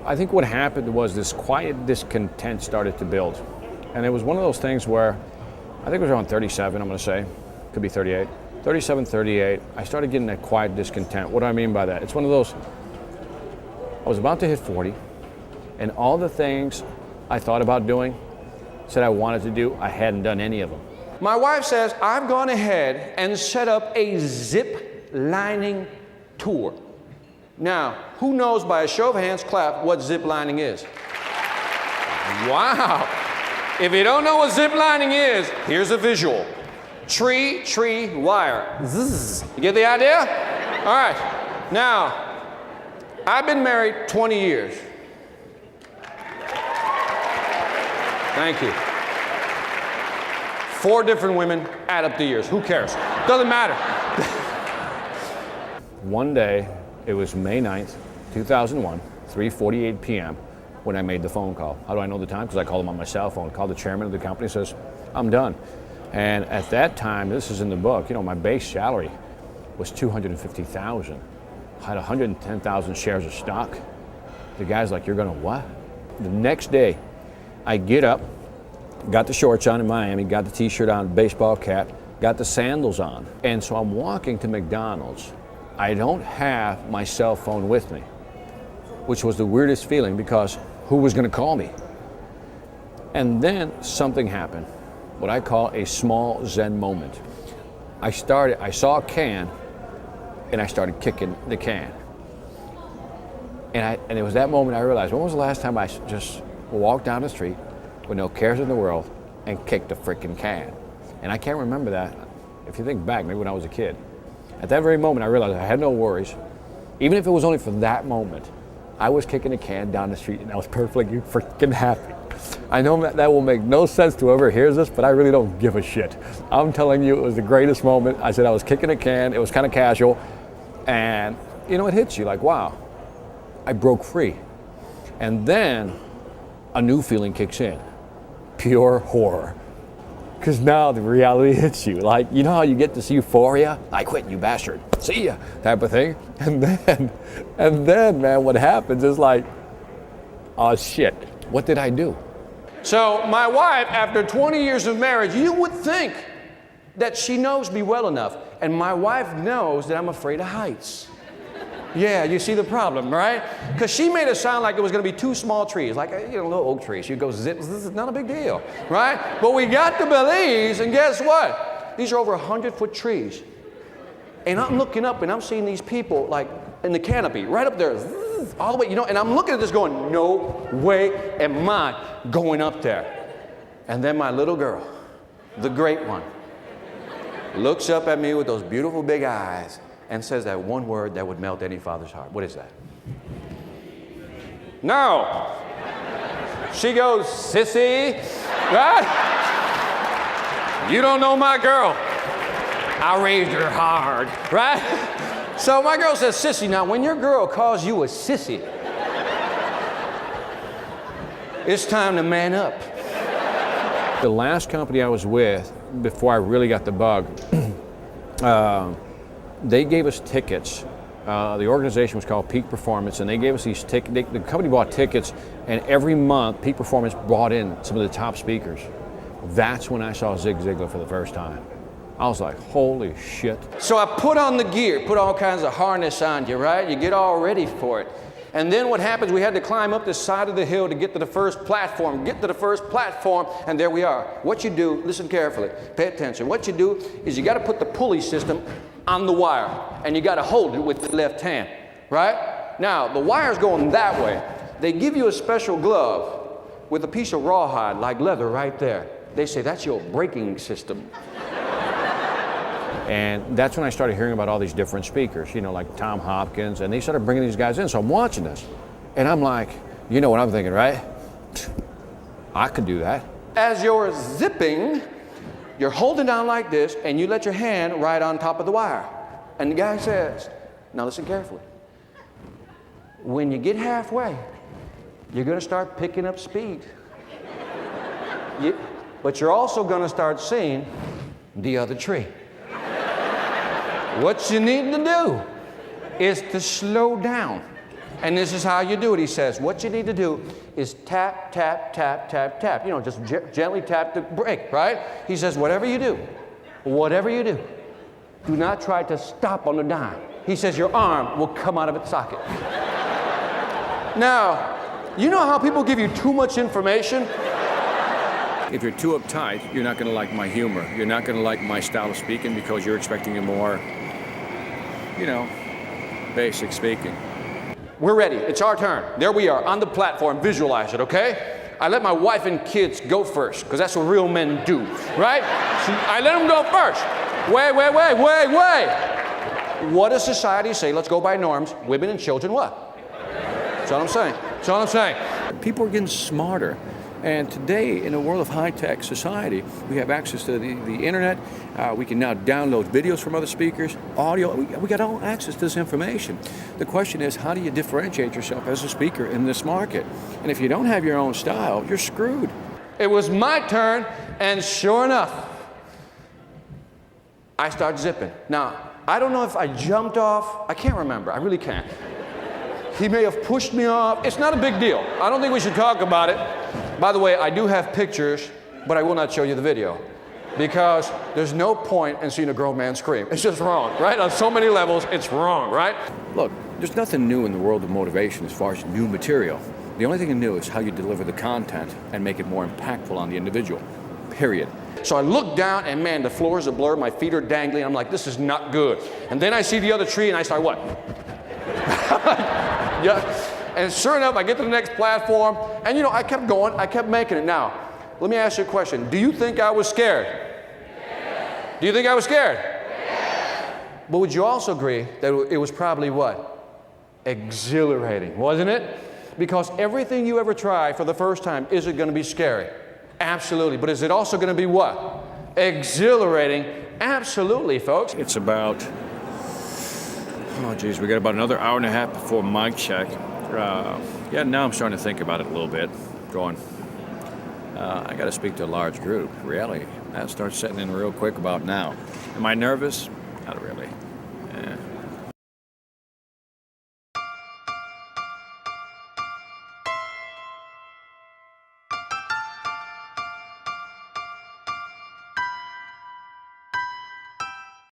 I think what happened was this quiet discontent started to build. And it was one of those things where, I think it was around 37, I'm gonna say, could be 38. 37, 38, I started getting that quiet discontent. What do I mean by that? It's one of those, I was about to hit 40, and all the things I thought about doing, said I wanted to do, I hadn't done any of them. My wife says, I've gone ahead and set up a zip lining tour. Now, who knows by a show of hands, clap, what zip lining is? Wow. If you don't know what zip lining is, here's a visual. Tree, wire. Zzz. You get the idea? All right. Now, I've been married 20 years. Thank you. 4 different women, add up the years. Who cares? Doesn't matter. One day, it was May 9th, 2001, 3:48 p.m. when I made the phone call. How do I know the time? Because I called him on my cell phone. Called the chairman of the company, says, I'm done. And at that time, this is in the book, you know, my base salary was $250,000. I had 110,000 shares of stock. The guy's like, you're gonna what? The next day, I get up, got the shorts on in Miami, got the t-shirt on, baseball cap, got the sandals on. And so I'm walking to McDonald's. I don't have my cell phone with me, which was the weirdest feeling because who was gonna call me? And then something happened, what I call a small Zen moment. I saw a can, and I started kicking the can. And it was that moment I realized, when was the last time I just walked down the street with no cares in the world and kicked a freaking can? And I can't remember that. If you think back, maybe when I was a kid. At that very moment, I realized I had no worries. Even if it was only for that moment, I was kicking a can down the street and I was perfectly freaking happy. I know that will make no sense to whoever hears this, but I really don't give a shit. I'm telling you, it was the greatest moment. I said I was kicking a can, it was kind of casual, and you know, it hits you like, wow, I broke free. And then a new feeling kicks in, pure horror. Because now the reality hits you. Like, you know how you get this euphoria? I quit, you bastard. See ya, type of thing. And then, man, what happens is like, oh shit, what did I do? So my wife, after 20 years of marriage, you would think that she knows me well enough. And my wife knows that I'm afraid of heights. Yeah, you see the problem, right? Because she made it sound like it was going to be 2 small trees, like a little oak tree. She goes, zip, this is not a big deal, right? But we got to Belize, and guess what? These are over 100-foot trees. And I'm looking up, and I'm seeing these people, like, in the canopy, right up there, zzz, all the way, and I'm looking at this going, no way am I going up there. And then my little girl, the great one, looks up at me with those beautiful big eyes, and says that one word that would melt any father's heart. What is that? No. She goes, sissy, right? You don't know my girl. I raised her hard, right? So my girl says, sissy. Now, when your girl calls you a sissy, it's time to man up. The last company I was with, before I really got the bug, they gave us tickets. The organization was called Peak Performance, and they gave us these tickets. The company bought tickets, and every month, Peak Performance brought in some of the top speakers. That's when I saw Zig Ziglar for the first time. I was like, holy shit. So I put on the gear, put all kinds of harness on you, right? You get all ready for it. And then what happens, we had to climb up the side of the hill to get to the first platform, and there we are. What you do, listen carefully, pay attention. What you do is you got to put the pulley system on the wire, and you got to hold it with the left hand, right? Now, the wire's going that way. They give you a special glove with a piece of rawhide, like leather, right there. They say, that's your braking system. And that's when I started hearing about all these different speakers, you know, like Tom Hopkins, and they started bringing these guys in. So I'm watching this, and I'm like, you know what I'm thinking, right? I could do that. As you're zipping, you're holding down like this, and you let your hand right on top of the wire. And the guy says, now listen carefully. When you get halfway, you're going to start picking up speed. But you're also going to start seeing the other tree. What you need to do is to slow down. And this is how you do it. He says, what you need to do is tap, tap, tap, tap, tap. You know, just gently tap the brake, right? He says, whatever you do, do not try to stop on the dime. He says, your arm will come out of its socket. Now, you know how people give you too much information? If you're too uptight, you're not going to like my humor. You're not going to like my style of speaking because you're expecting a more, you know, basic speaking. We're ready. It's our turn. There we are on the platform. Visualize it, okay? I let my wife and kids go first because that's what real men do, right? So I let them go first. Wait. What does society say? Let's go by norms. Women and children what? That's all I'm saying. People are getting smarter. And today, in a world of high-tech society, we have access to the internet. We can now download videos from other speakers, audio. We got all access to this information. The question is, how do you differentiate yourself as a speaker in this market? And if you don't have your own style, you're screwed. It was my turn, and sure enough, I start zipping. Now, I don't know if I jumped off. I can't remember. I really can't. He may have pushed me off. It's not a big deal. I don't think we should talk about it. By the way, I do have pictures, but I will not show you the video because there's no point in seeing a grown man scream. It's just wrong, right? On so many levels, it's wrong, right? Look, there's nothing new in the world of motivation as far as new material. The only thing new is how you deliver the content and make it more impactful on the individual, period. So I look down and man, the floor is a blur, my feet are dangling. I'm like, this is not good. And then I see the other tree and I start what? Yeah. And sure enough, I get to the next platform, and you know, I kept going, I kept making it. Now, let me ask you a question. Do you think I was scared? Yes. Do you think I was scared? Yes. But would you also agree that it was probably what? Exhilarating, wasn't it? Because everything you ever try for the first time, is it going to be scary? Absolutely. But is it also going to be what? Exhilarating? Absolutely, folks. It's about, oh geez, we got about another hour and a half before mic check. Yeah, now I'm starting to think about it a little bit, going, I got to speak to a large group. Reality, that starts setting in real quick about now. Am I nervous? Not really.